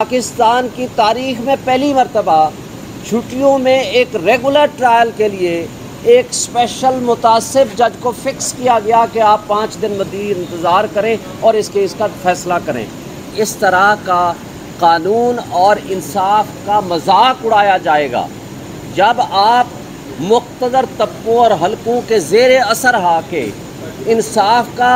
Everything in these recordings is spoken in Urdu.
پاکستان کی تاریخ میں پہلی مرتبہ چھٹیوں میں ایک ریگولر ٹرائل کے لیے ایک اسپیشل متعصب جج کو فکس کیا گیا کہ آپ 5 دن مزید انتظار کریں اور اس کیس کا فیصلہ کریں۔ اس طرح کا قانون اور انصاف کا مذاق اڑایا جائے گا جب آپ مقتدر طبقوں اور حلقوں کے زیر اثر آ کے انصاف کا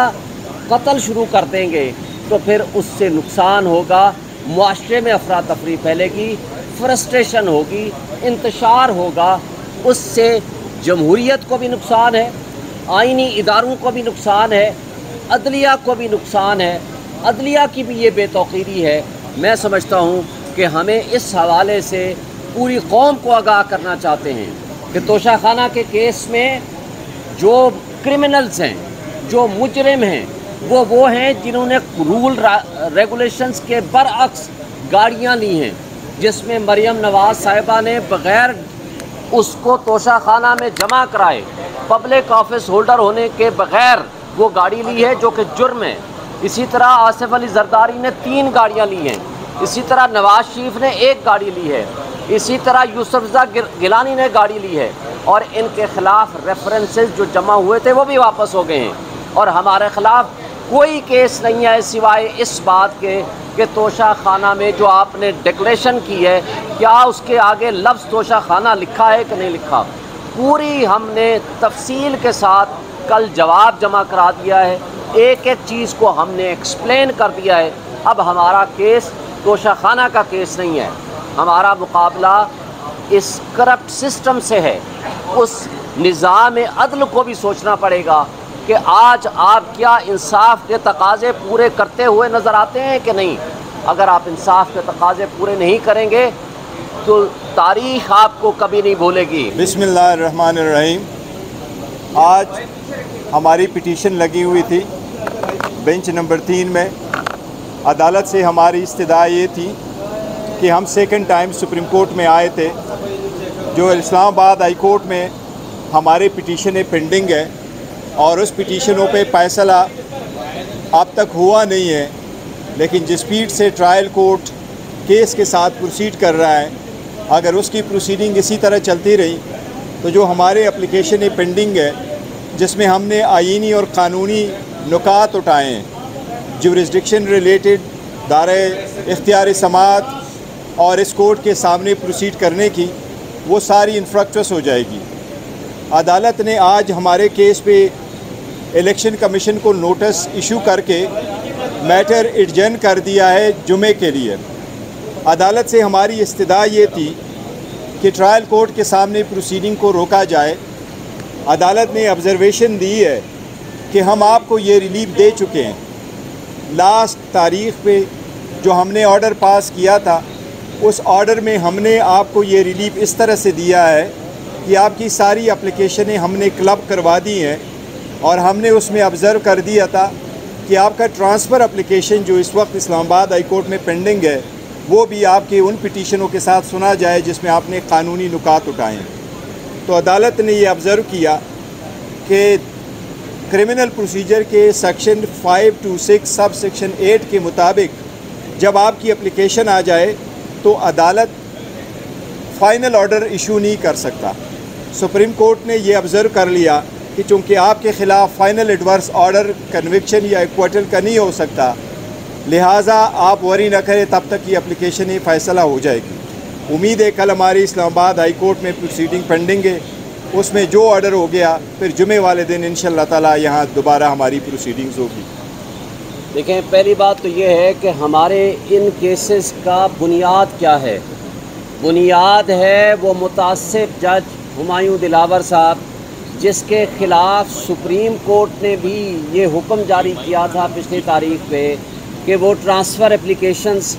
قتل شروع کر دیں گے تو پھر اس سے نقصان ہوگا، معاشرے میں افراتفری پھیلے گی، فرسٹریشن ہوگی، انتشار ہوگا، اس سے جمہوریت کو بھی نقصان ہے، آئینی اداروں کو بھی نقصان ہے، عدلیہ کو بھی نقصان ہے، عدلیہ کی بھی یہ بے توقیری ہے۔ میں سمجھتا ہوں کہ ہمیں اس حوالے سے پوری قوم کو آگاہ کرنا چاہتے ہیں کہ توشہ خانہ کے کیس میں جو کرمنلز ہیں، جو مجرم ہیں، وہ ہیں جنہوں نے رول ریگولیشنز کے برعکس گاڑیاں لی ہیں، جس میں مریم نواز صاحبہ نے بغیر اس کو توشہ خانہ میں جمع کرائے پبلک آفس ہولڈر ہونے کے بغیر وہ گاڑی لی ہے، جو کہ جرم ہے۔ اسی طرح آصف علی زرداری نے 3 گاڑیاں لی ہیں، اسی طرح نواز شریف نے 1 گاڑی لی ہے، اسی طرح یوسف رضا گیلانی نے گاڑی لی ہے، اور ان کے خلاف ریفرنسز جو جمع ہوئے تھے وہ بھی واپس ہو گئے ہیں، اور ہمارے خلاف کوئی کیس نہیں ہے سوائے اس بات کے کہ توشہ خانہ میں جو آپ نے ڈکلیریشن کی ہے کیا اس کے آگے لفظ توشہ خانہ لکھا ہے کہ نہیں لکھا۔ پوری ہم نے تفصیل کے ساتھ کل جواب جمع کرا دیا ہے، ایک ایک چیز کو ہم نے ایکسپلین کر دیا ہے۔ اب ہمارا کیس توشہ خانہ کا کیس نہیں ہے، ہمارا مقابلہ اس کرپٹ سسٹم سے ہے۔ اس نظام عدل کو بھی سوچنا پڑے گا کہ آج آپ کیا انصاف کے تقاضے پورے کرتے ہوئے نظر آتے ہیں کہ نہیں۔ اگر آپ انصاف کے تقاضے پورے نہیں کریں گے تو تاریخ آپ کو کبھی نہیں بھولے گی۔ بسم اللہ الرحمن الرحیم۔ آج ہماری پٹیشن لگی ہوئی تھی بینچ نمبر 3 میں۔ عدالت سے ہماری استدعا یہ تھی کہ ہم سیکنڈ ٹائم سپریم کورٹ میں آئے تھے، جو اسلام آباد ہائی کورٹ میں ہمارے پٹیشنیں پینڈنگ ہے، اور اس پٹیشنوں پہ فیصلہ اب تک ہوا نہیں ہے، لیکن جس اسپیڈ سے ٹرائل کورٹ کیس کے ساتھ پروسیڈ کر رہا ہے، اگر اس کی پروسیڈنگ اسی طرح چلتی رہی تو جو ہمارے اپلیکیشنیں پینڈنگ ہے، جس میں ہم نے آئینی اور قانونی نکات اٹھائے ہیں، جورسڈکشن ریلیٹڈ دائرہ اختیار سماعت اور اس کورٹ کے سامنے پروسیڈ کرنے کی، وہ ساری انفرکچوس ہو جائے گی۔ عدالت نے آج ہمارے کیس پہ الیکشن کمیشن کو نوٹس ایشو کر کے میٹر ایڈجرن کر دیا ہے جمعے کے لیے۔ عدالت سے ہماری استدعا یہ تھی کہ ٹرائل کورٹ کے سامنے پروسیڈنگ کو روکا جائے۔ عدالت نے آبزرویشن دی ہے کہ ہم آپ کو یہ ریلیف دے چکے ہیں۔ لاسٹ تاریخ پہ جو ہم نے آرڈر پاس کیا تھا، اس آرڈر میں ہم نے آپ کو یہ ریلیف اس طرح سے دیا ہے کہ آپ کی ساری اپلیکیشنیں ہم نے کلب کروا دی ہیں، اور ہم نے اس میں آبزرو کر دیا تھا کہ آپ کا ٹرانسفر اپلیکیشن جو اس وقت اسلام آباد ہائی کورٹ میں پینڈنگ ہے، وہ بھی آپ کے ان پٹیشنوں کے ساتھ سنا جائے جس میں آپ نے قانونی نکات اٹھائے ہیں۔ تو عدالت نے یہ آبزرو کیا کہ کرمنل پروسیجر کے سیکشن 526 سب سیکشن 8 کے مطابق جب آپ کی اپلیکیشن آ جائے تو عدالت فائنل آرڈر ایشو نہیں کر سکتا۔ سپریم کورٹ نے یہ آبزرو کر لیا کہ چونکہ آپ کے خلاف فائنل ایڈورس آرڈر کنوکشن یا ایکویٹل کا نہیں ہو سکتا، لہٰذا آپ وری نہ کریں، تب تک یہ اپلیکیشن ہی فیصلہ ہو جائے گی۔ امید ہے کل ہماری اسلام آباد ہائی کورٹ میں پروسیڈنگ پینڈنگ ہے، اس میں جو آرڈر ہو گیا پھر جمعے والے دن انشاءاللہ تعالی یہاں دوبارہ ہماری پروسیڈنگز ہوگی۔ دیکھیں، پہلی بات تو یہ ہے کہ ہمارے ان کیسز کا بنیاد کیا ہے۔ بنیاد ہے وہ متعصب جج ہمایوں دلاور صاحب، جس کے خلاف سپریم کورٹ نے بھی یہ حکم جاری کیا تھا پچھلی تاریخ پہ کہ وہ ٹرانسفر اپلیکیشنز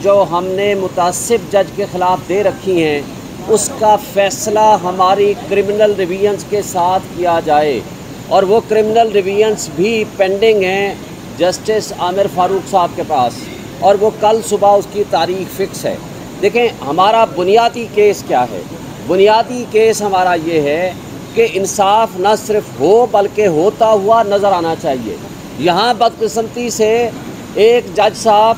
جو ہم نے متعصب جج کے خلاف دے رکھی ہیں، اس کا فیصلہ ہماری کرمنل ریویژنز کے ساتھ کیا جائے، اور وہ کرمنل ریویژنز بھی پینڈنگ ہیں جسٹس عامر فاروق صاحب کے پاس، اور وہ کل صبح اس کی تاریخ فکس ہے۔ دیکھیں، ہمارا بنیادی کیس کیا ہے؟ بنیادی کیس ہمارا یہ ہے کہ انصاف نہ صرف ہو بلکہ ہوتا ہوا نظر آنا چاہیے۔ یہاں بدقسمتی سے ایک جج صاحب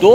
2